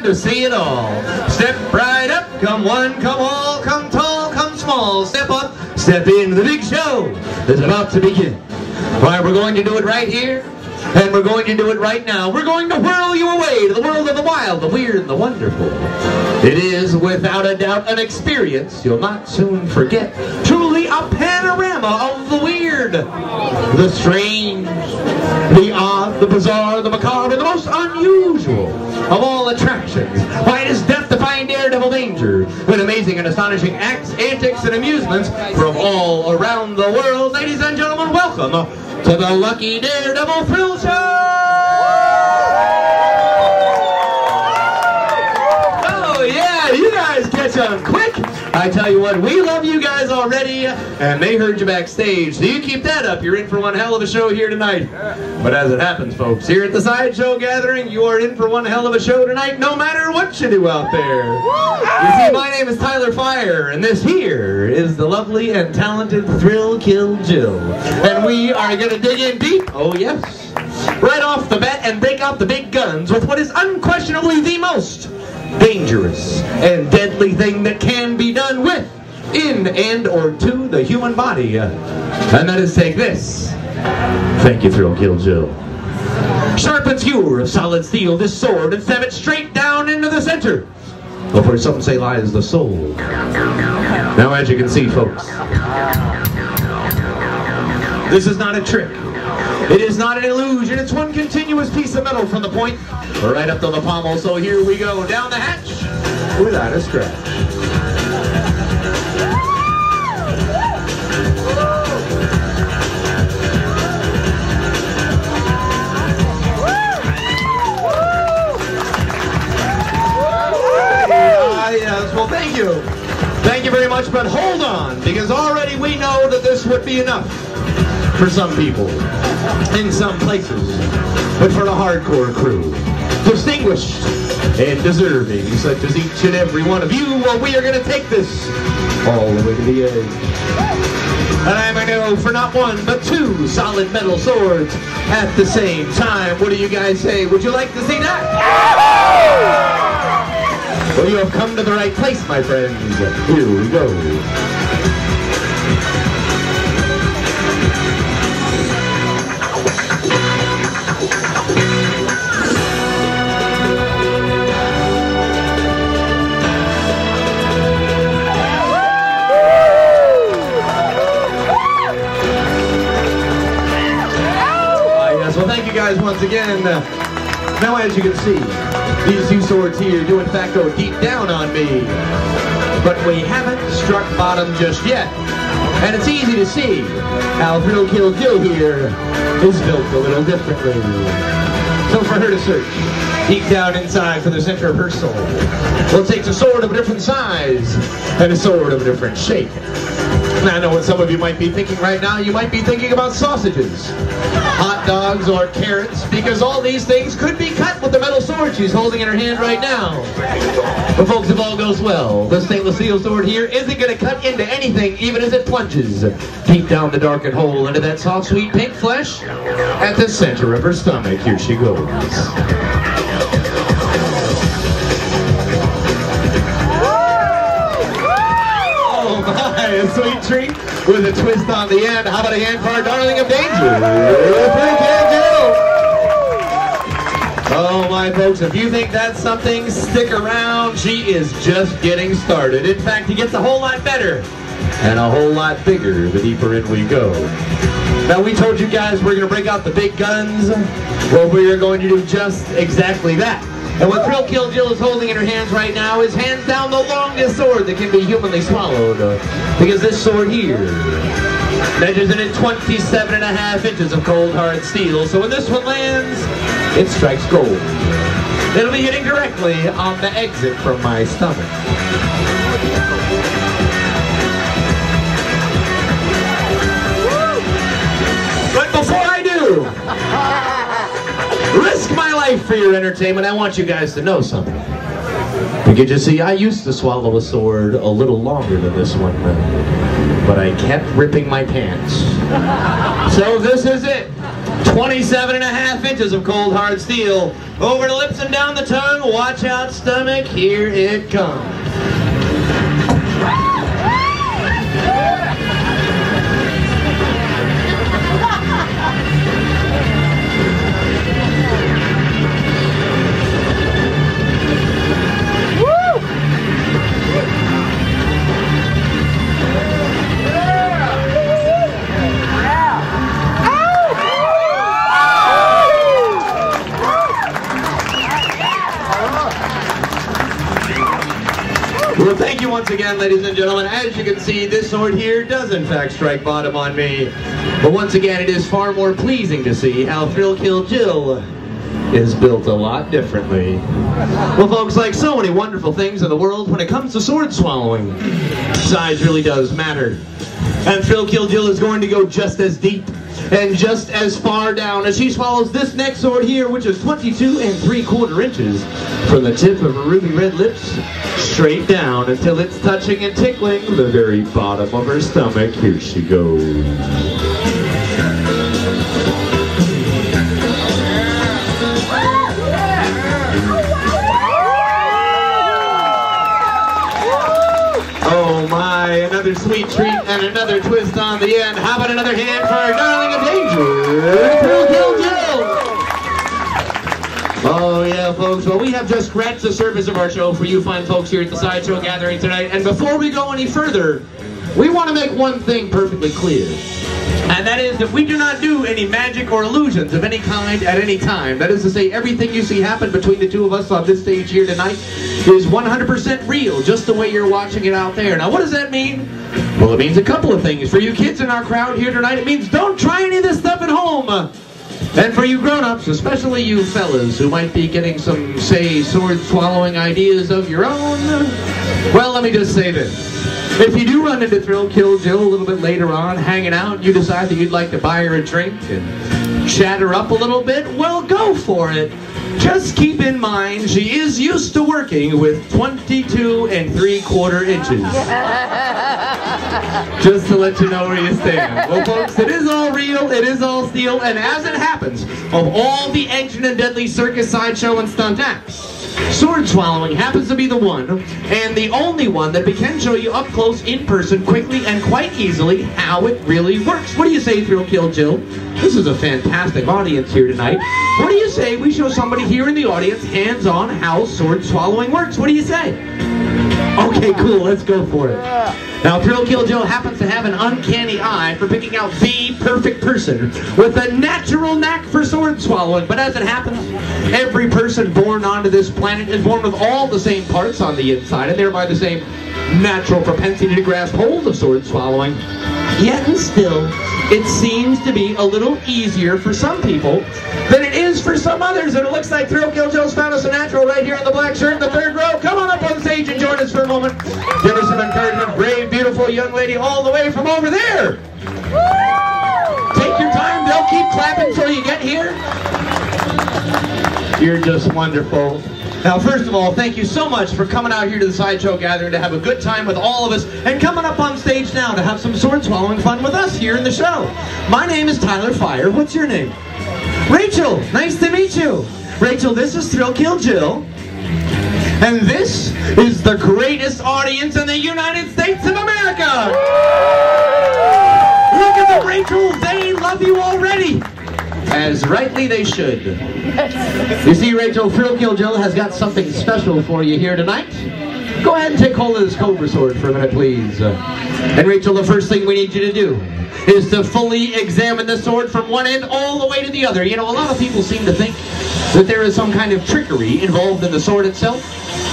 to see it all. Step right up, come one, come all, come tall, come small. Step up, step in, the big show is about to begin. Why, we're going to do it right here, and we're going to do it right now. We're going to whirl you away to the world of the wild, the weird, and the wonderful. It is, without a doubt, an experience you'll not soon forget. Truly a panorama of the weird, the strange, the odd, the bizarre, the macabre, and the most unusual of all attractions. Why, it is death-defying daredevil danger with amazing and astonishing acts, antics, and amusements from all around the world. Ladies and gentlemen, welcome to the Lucky Daredevil Thrill Show! Oh yeah, you guys catch on quick! I tell you what, we love you guys already, and they heard you backstage, so you keep that up. You're in for one hell of a show here tonight. But as it happens, folks, here at the Sideshow Gathering, you are in for one hell of a show tonight, no matter what you do out there. You see, my name is Tyler Fire, and this here is the lovely and talented Thrill Kill Jill. And we are going to dig in deep, oh yes, right off the bat and break out the big guns with what is unquestionably the most dangerous and deadly thing that can be done with, in and or to the human body. And that is take this. Thank you, Thrill Kill Jill. Sharp and skewer of solid steel, this sword, and stab it straight down into the center of where some say lies the soul. Now, as you can see, folks, this is not a trick. It is not an illusion. It's one continuous piece of metal from the point right up to the pommel. So here we go, down the hatch without a scratch. Yes, well, thank you. Thank you very much, but hold on, because already we know that this would be enough for some people, in some places, but for the hardcore crew, distinguished and deserving, such as each and every one of you, well, we are going to take this all the way to the edge. And I'm going to go for not one, but two solid metal swords at the same time. What do you guys say? Would you like to see that? Well, you have come to the right place, my friends. Here we go. Well, thank you guys once again. Now, as you can see, these two swords here do in fact go deep down on me. But we haven't struck bottom just yet. And it's easy to see how Thrill Kill Jill here is built a little differently. So for her to search deep down inside for the center of her soul, we'll take a sword of a different size and a sword of a different shape. I know what some of you might be thinking right now. You might be thinking about sausages, hot dogs, or carrots, because all these things could be cut with the metal sword she's holding in her hand right now. But folks, if all goes well, the stainless steel sword here isn't going to cut into anything, even as it plunges deep down the darkened hole into that soft, sweet pink flesh at the center of her stomach. Here she goes. A sweet treat with a twist on the end. How about a hand for our darling of danger? Oh my folks, if you think that's something, stick around. She is just getting started. In fact, it gets a whole lot better and a whole lot bigger the deeper in we go. Now, we told you guys we're going to break out the big guns. Well, we are going to do just exactly that. And what Thrill Kill Jill is holding in her hands right now is hands down the longest sword that can be humanly swallowed. Because this sword here measures in at 27.5 inches of cold hard steel. So when this one lands, it strikes gold. It'll be hitting directly on the exit from my stomach. But before I do risk my life for your entertainment, I want you guys to know something. Because you see, I used to swallow a sword a little longer than this one, but I kept ripping my pants. So this is it. 27.5 inches of cold hard steel. Over the lips and down the tongue. Watch out, stomach. Here it comes. Well, thank you once again, ladies and gentlemen. As you can see, this sword here does in fact strike bottom on me. But once again, it is far more pleasing to see how Thrill Kill Jill is built a lot differently. Well, folks, like so many wonderful things in the world, when it comes to sword swallowing, size really does matter. And Thrill Kill Jill is going to go just as deep and just as far down as she swallows this next sword here, which is 22 3/4 inches from the tip of her ruby red lips straight down until it's touching and tickling the very bottom of her stomach. Here she goes. Oh my, another sweet treat and another twist on the end. How about another hand for our darling of danger, Thrill Kill Jill? Oh yeah, folks, well we have just scratched the surface of our show for you fine folks here at the Sideshow Gathering tonight. And before we go any further, we want to make one thing perfectly clear. And that is that we do not do any magic or illusions of any kind at any time. That is to say, everything you see happen between the two of us on this stage here tonight is 100% real, just the way you're watching it out there. Now, what does that mean? Well, it means a couple of things. For you kids in our crowd here tonight, it means don't try any of this stuff at home. And for you grown-ups, especially you fellas who might be getting some, say, sword-swallowing ideas of your own, well, let me just say this. If you do run into Thrill Kill Jill a little bit later on, hanging out, you decide that you'd like to buy her a drink and chat her up a little bit, well, go for it. Just keep in mind, she is used to working with 22 3/4 inches. Just to let you know where you stand. Well, folks, it is all real, it is all steel, and as it happens, of all the ancient and deadly circus, sideshow, and stunt acts, sword swallowing happens to be the one, and the only one that we can show you up close, in person, quickly, and quite easily how it really works. What do you say, Thrill Kill Jill? This is a fantastic audience here tonight. What do you say we show somebody here in the audience hands-on how sword swallowing works? What do you say? Okay, cool, let's go for it. Now, Thrill Kill Jill happens to have an uncanny eye for picking out the perfect person with a natural knack for sword swallowing. But as it happens, every person born onto this planet is born with all the same parts on the inside, and thereby the same natural propensity to grasp hold of sword swallowing. Yet and still, it seems to be a little easier for some people than it is for some others. And it looks like Thrill Kill Jill's found us a natural right here in the black shirt in the third row. Come on up on stage and join us for a moment. Give us some encouragement. Brave, beautiful young lady all the way from over there. Take your time. They'll keep clapping until you get here. You're just wonderful. Now, first of all, thank you so much for coming out here to the Sideshow Gathering to have a good time with all of us, and coming up on stage now to have some sword swallowing fun with us here in the show. My name is Tyler Fire. What's your name? Rachel. Nice to meet you. Rachel, this is Thrill Kill Jill. And this is the greatest audience in the United States of America. Look at them, Rachel. They love you already. As rightly they should. You see, Rachel, Thrill Kill Jill has got something special for you here tonight. Go ahead and take hold of this cobra sword for a minute, please. And Rachel, the first thing we need you to do is to fully examine the sword from one end all the way to the other. You know, a lot of people seem to think that there is some kind of trickery involved in the sword itself.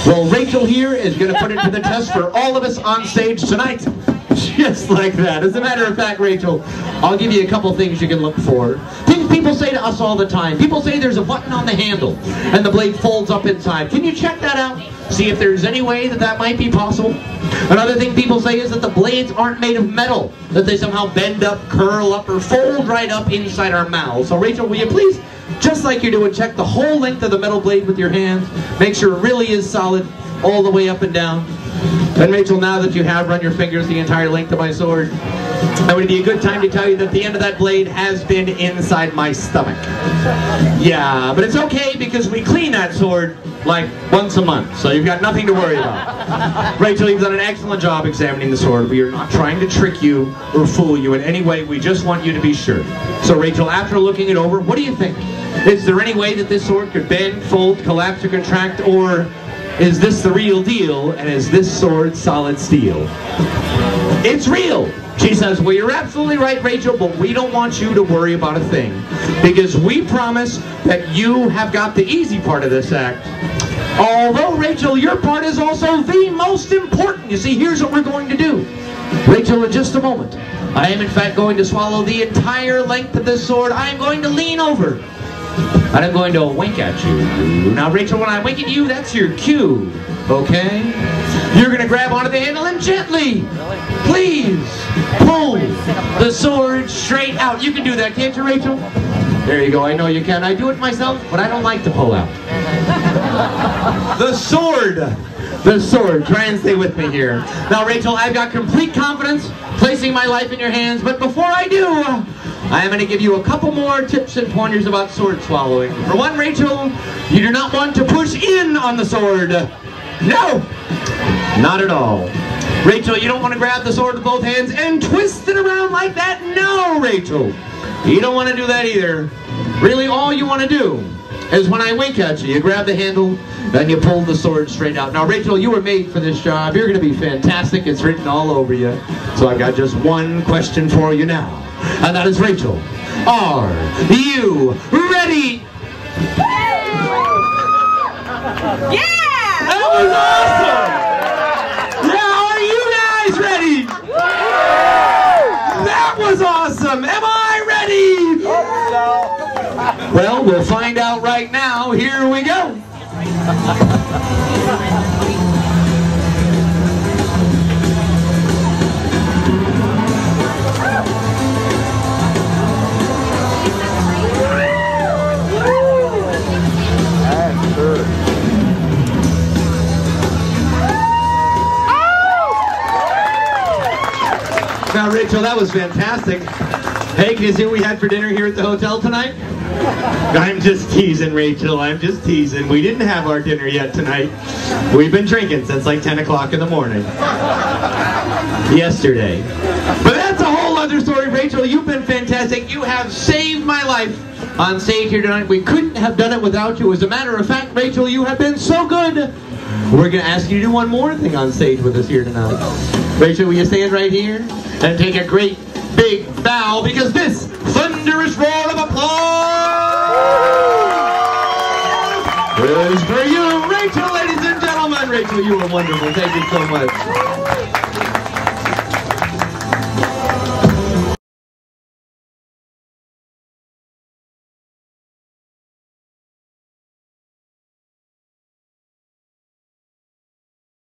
Well, Rachel here is going to put it to the test for all of us on stage tonight. Just like that. As a matter of fact, Rachel, I'll give you a couple things you can look for. Things people say to us all the time. People say there's a button on the handle and the blade folds up inside. Can you check that out? See if there's any way that that might be possible. Another thing people say is that the blades aren't made of metal, that they somehow bend up, curl up, or fold right up inside our mouths. So Rachel, will you please, just like you're doing, check the whole length of the metal blade with your hands. Make sure it really is solid all the way up and down. And Rachel, now that you have run your fingers the entire length of my sword, That would be a good time to tell you that the end of that blade has been inside my stomach. Yeah, but it's okay because we clean that sword like once a month, so you've got nothing to worry about. Rachel, you've done an excellent job examining the sword. We are not trying to trick you or fool you in any way. We just want you to be sure. So Rachel, after looking it over, what do you think? Is there any way that this sword could bend, fold, collapse, or contract, or is this the real deal, and is this sword solid steel? It's real. She says, well, you're absolutely right, Rachel, but we don't want you to worry about a thing, because we promise that you have got the easy part of this act. Although, Rachel, your part is also the most important. You see, here's what we're going to do. Rachel, in just a moment, I am in fact going to swallow the entire length of this sword. I am going to lean over, and I'm going to wink at you. Now, Rachel, when I wink at you, that's your cue, okay? You're going to grab onto the handle and gently, please, pull the sword straight out. You can do that, can't you, Rachel? There you go. I know you can. I do it myself, but I don't like to pull out. The sword. The sword. Try and stay with me here. Now, Rachel, I've got complete confidence placing my life in your hands, but before I do, I am going to give you a couple more tips and pointers about sword swallowing. For one, Rachel, you do not want to push in on the sword. No, not at all. Rachel, you don't want to grab the sword with both hands and twist it around like that. No, Rachel, you don't want to do that either. Really, all you want to do is when I wink at you, you grab the handle and you pull the sword straight out. Now, Rachel, you were made for this job. You're going to be fantastic. It's written all over you. So I've got just one question for you now. And that is, Rachel, are you ready? Yeah! That was awesome! Yeah, are you guys ready? That was awesome! Am I ready? Well, we'll find out right now. Here we go. Now, Rachel, that was fantastic. Hey, can you see what we had for dinner here at the hotel tonight? I'm just teasing, Rachel. I'm just teasing. We didn't have our dinner yet tonight. We've been drinking since like 10 o'clock in the morning. Yesterday. But that's a whole other story, Rachel. You've been fantastic. You have saved my life on stage here tonight. We couldn't have done it without you. As a matter of fact, Rachel, you have been so good. We're going to ask you to do one more thing on stage with us here tonight. Rachel, will you stand right here and take a great big bow, because this thunderous roar of applause is for you, Rachel, ladies and gentlemen. Rachel, you were wonderful. Thank you so much.